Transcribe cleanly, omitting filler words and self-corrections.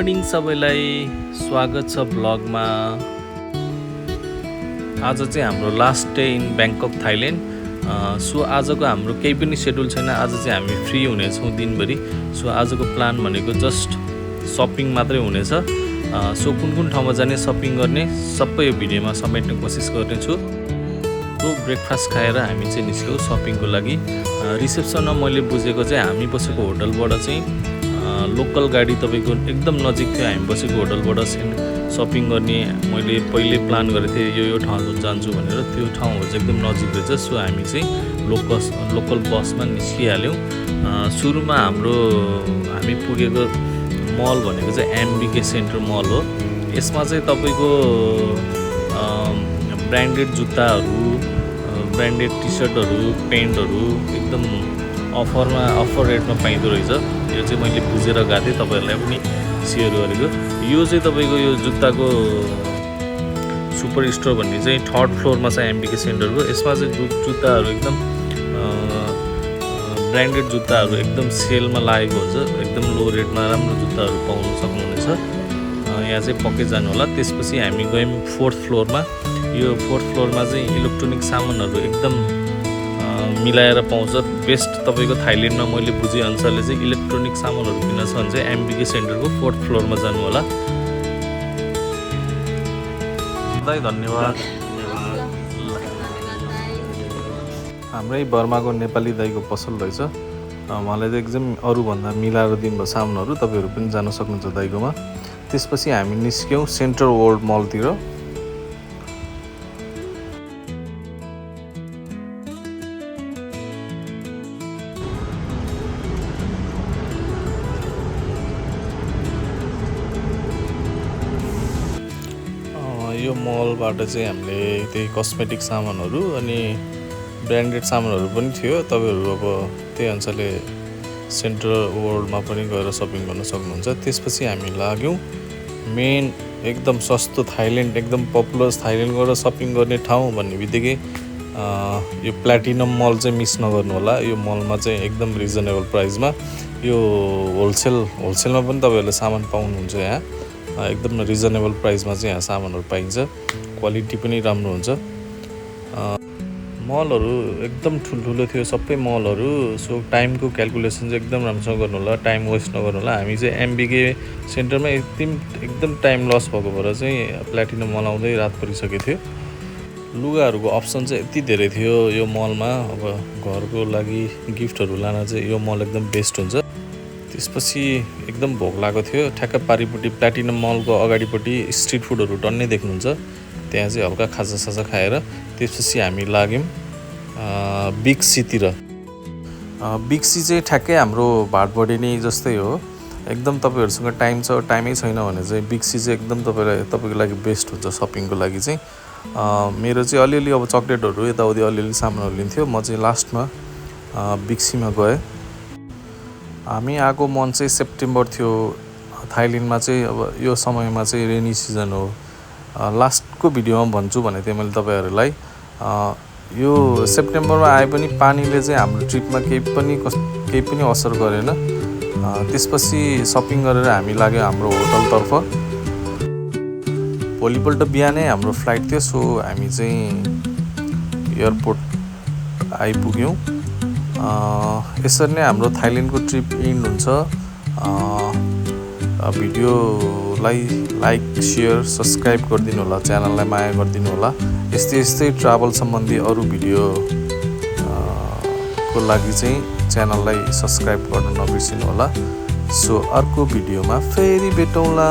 Morning सबैलाई स्वागत छ ब्लगमा। आज चाहिँ हाम्रो last day in Bangkok Thailand. So आजको हाम्रो केही पनि सेड्युल छैन। आज चाहिँ हामी फ्री हुनेछौँ दिनभरि। सो आजको प्लान भनेको जस्ट सपिङ मात्रै हुनेछ। सो कुन कुन ठाउँमा जाने, सपिङ गर्ने सबै यो भिडियोमा समेट्ने कोसिस गर्नेछु। सो ब्रेकफास्ट खाएर हामी चाहिँ निस्क्यौँ सपिङको लागि। रिसेप्सनमा मैले बुझेको चाहिँ हामी बसेको होटलबाट चाहिँ लोकल गाडी तपाईँको एकदम नजिक थियो। हामी बसेको होटलबाट सपिङ गर्ने मैले पहिले प्लान गरेको थिएँ, यो ठाउँ जान्छु भनेर। त्यो ठाउँहरू चाहिँ एकदम नजिक रहेछ। सो हामी चाहिँ लोकल बसमा निस्किहाल्यौँ। सुरुमा हामी पुगेको मल भनेको चाहिँ एमबिके सेन्टर मल हो। यसमा चाहिँ तपाईँको ब्रान्डेड जुत्ताहरू, ब्रान्डेड टी सर्टहरू, पेन्टहरू एकदम अफर रेटमा पाइँदो रहेछ। यो चाहिँ मैले बुझेर गएको थिएँ, तपाईँहरूलाई पनि सेयर गरेको। यो चाहिँ तपाईँको यो जुत्ताको सुपर स्टोर भन्ने चाहिँ 3rd फ्लोरमा छ एमबिके सेन्टरको। यसमा चाहिँ जुत्ताहरू एकदम ब्रान्डेड जुत्ताहरू एकदम सेलमा लागेको हुन्छ। एकदम लो रेटमा राम्रो जुत्ताहरू पाउनु सक्नुहुनेछ। यहाँ चाहिँ पक्कै जानु होला। त्यसपछि हामी गयौँ 4th फ्लोरमा। यो 4th फ्लोरमा चाहिँ इलेक्ट्रोनिक सामानहरू एकदम मिलाएर पाउँछ। बेस्ट तपाईँको थाइल्यान्डमा मैले बुझेअनुसारले चाहिँ इलेक्ट्रोनिक सामानहरू किन्न छ भने चाहिँ एमबिके सेन्टरको 4th फ्लोरमा जानु होला। धन्यवाद। हाम्रै बर्माको नेपाली दाइको पसल रहेछ। मलाई चाहिँ एकदम अरूभन्दा मिलाएर दिनुभयो सामानहरू। तपाईँहरू पनि जान सक्नुहुन्छ दाइकोमा। त्यसपछि हामी निस्क्यौँ सेन्ट्रल वर्ल्ड मलतिर। यो मलबाट चाहिँ हामीले त्यही कस्मेटिक सामानहरू अनि ब्रान्डेड सामानहरू पनि थियो। तपाईँहरू अब त्यही अनुसारले सेन्ट्रल वर्ल्डमा पनि गएर सपिङ गर्न सक्नुहुन्छ। त्यसपछि हामी लाग्यौँ मेन एकदम सस्तो थाइल्यान्ड, एकदम पपुलर थाइल्यान्ड गएर सपिङ गर्ने ठाउँ भन्ने बित्तिकै यो प्ल्याटिनम मल चाहिँ मिस नगर्नु होला। यो मलमा चाहिँ एकदम रिजनेबल प्राइसमा यो होलसेलमा पनि तपाईँहरूले सामान पाउनुहुन्छ। यहाँ एकदम रिजनेबल प्राइसमा चाहिँ यहाँ सामानहरू पाइन्छ। क्वालिटी पनि राम्रो हुन्छ। मलहरू एकदम ठुल्ठुलो थियो सबै मलहरू। सो टाइमको क्यालकुलेसन चाहिँ एकदम राम्रोसँग गर्नु होला, टाइम वेस्ट नगर्नु होला। हामी चाहिँ एमबिके सेन्टरमा एकदम टाइम लस भएको भएर चाहिँ प्ल्याटिनम मल आउँदै रात परिसकेको थियो। लुगाहरूको अप्सन चाहिँ यति धेरै थियो यो मलमा। अब घरको लागि गिफ्टहरू लान चाहिँ यो मल एकदम बेस्ट हुन्छ। त्यसपछि एकदम भोक लागेको थियो। ठ्याक्क पारिपट्टि प्ल्याटिनम मलको अगाडिपट्टि स्ट्रिट फुडहरू टन्नै देख्नुहुन्छ। त्यहाँ चाहिँ हल्का खाजासाजा खाएर त्यसपछि हामी लाग्यौँ बिग सीतिर। बिग सी चाहिँ ठ्याक्कै हाम्रो भाटबडी नै जस्तै हो। एकदम तपाईँहरूसँग टाइमै छैन भने चाहिँ बिग सी चाहिँ एकदम तपाईँको लागि बेस्ट हुन्छ सपिङको लागि चाहिँ। मेरो चाहिँ अलिअलि अब चक्लेटहरू यताउति अलिअलि सामानहरू लिन्थ्यो। म चाहिँ लास्टमा बिग सीमा गएँ। हामी आएको मन्थ चाहिँ सेप्टेम्बर थियो। थाइल्यान्डमा चाहिँ अब यो समयमा चाहिँ रेनी सिजन हो। लास्टको भिडियोमा भन्छु भनेको थिएँ मैले तपाईँहरूलाई। यो सेप्टेम्बरमा आए पनि पानीले चाहिँ हाम्रो ट्रिपमा केही पनि असर गरेन। त्यसपछि सपिङ गरेर हामी लाग्यो हाम्रो होटलतर्फ। भोलिपल्ट बिहानै हाम्रो फ्लाइट थियो। सो हामी चाहिँ एयरपोर्ट आइपुग्यौँ। यसरी नै हाम्रो थाइल्यान्डको ट्रिप इन्ड हुन्छ। भिडियोलाई लाइक, सेयर, सब्सक्राइब गरिदिनु होला, च्यानललाई माया गरिदिनु होला। यस्तै ट्राभल सम्बन्धी अरू भिडियो को लागि चाहिँ च्यानललाई सब्सक्राइब गर्न नबिर्सिनु होला। सो अर्को भिडियोमा फेरि भेटौँला।